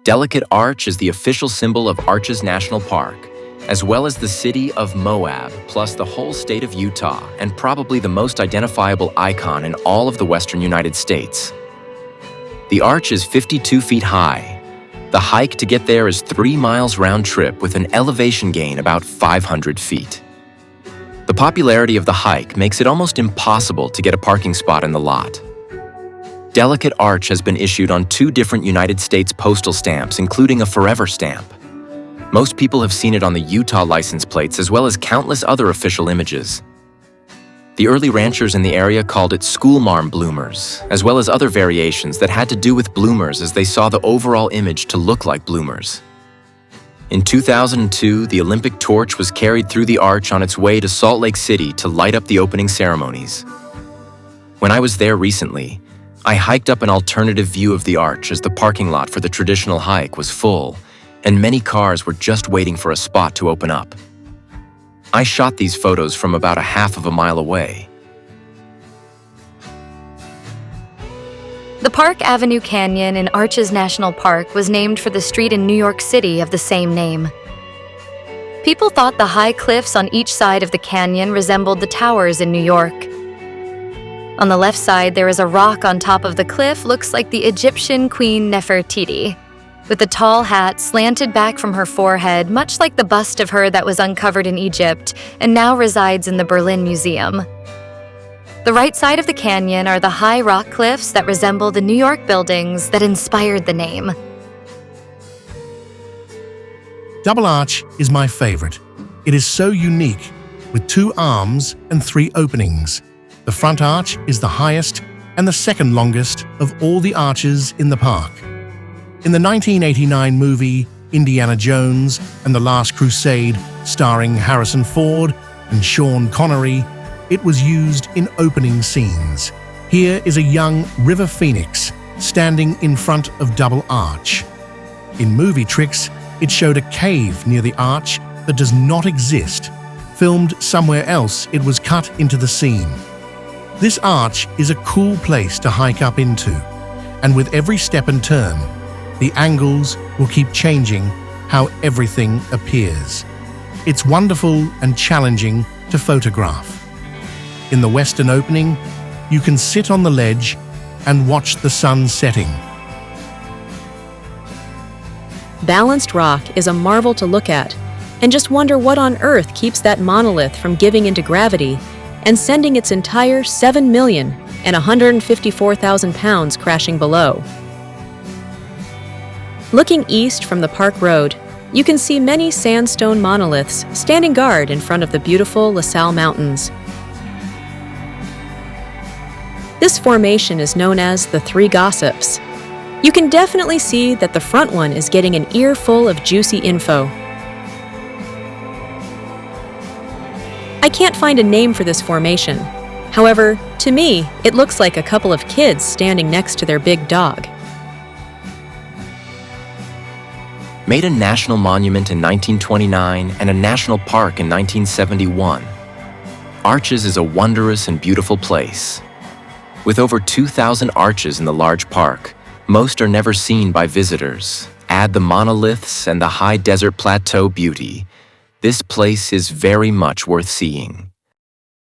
Delicate Arch is the official symbol of Arches National Park, as well as the city of Moab, plus the whole state of Utah, and probably the most identifiable icon in all of the western United States. The arch is 52 feet high. The hike to get there is 3 miles round trip with an elevation gain about 500 feet. The popularity of the hike makes it almost impossible to get a parking spot in the lot. Delicate Arch has been issued on 2 different United States postal stamps, including a forever stamp. Most people have seen it on the Utah license plates as well as countless other official images. The early ranchers in the area called it schoolmarm bloomers, as well as other variations that had to do with bloomers as they saw the overall image to look like bloomers. In 2002, the Olympic torch was carried through the arch on its way to Salt Lake City to light up the opening ceremonies. When I was there recently, I hiked up an alternative view of the arch as the parking lot for the traditional hike was full, and many cars were just waiting for a spot to open up. I shot these photos from about a half of a mile away. The Park Avenue Canyon in Arches National Park was named for the street in New York City of the same name. People thought the high cliffs on each side of the canyon resembled the towers in New York. On the left side, there is a rock on top of the cliff looks like the Egyptian Queen Nefertiti, with a tall hat slanted back from her forehead, much like the bust of her that was uncovered in Egypt and now resides in the Berlin Museum. The right side of the canyon are the high rock cliffs that resemble the New York buildings that inspired the name. Double Arch is my favorite. It is so unique, with 2 arms and 3 openings. The front arch is the highest and the second longest of all the arches in the park. In the 1989 movie Indiana Jones and the Last Crusade, starring Harrison Ford and Sean Connery, it was used in opening scenes. Here is a young river phoenix standing in front of Double Arch. In movie tricks, it showed a cave near the arch that does not exist. Filmed somewhere else, it was cut into the scene. This arch is a cool place to hike up into, and with every step and turn, the angles will keep changing how everything appears. It's wonderful and challenging to photograph. In the western opening, you can sit on the ledge and watch the sun setting. Balanced rock is a marvel to look at, and just wonder what on earth keeps that monolith from giving into gravity and sending its entire 7,154,000 pounds crashing below. Looking east from the park road, you can see many sandstone monoliths standing guard in front of the beautiful LaSalle Mountains. This formation is known as the Three Gossips. You can definitely see that the front one is getting an earful of juicy info. I can't find a name for this formation. However, to me, it looks like a couple of kids standing next to their big dog. Made a national monument in 1929 and a national park in 1971, Arches is a wondrous and beautiful place. With over 2,000 arches in the large park, most are never seen by visitors. Add the monoliths and the high desert plateau beauty. This place is very much worth seeing.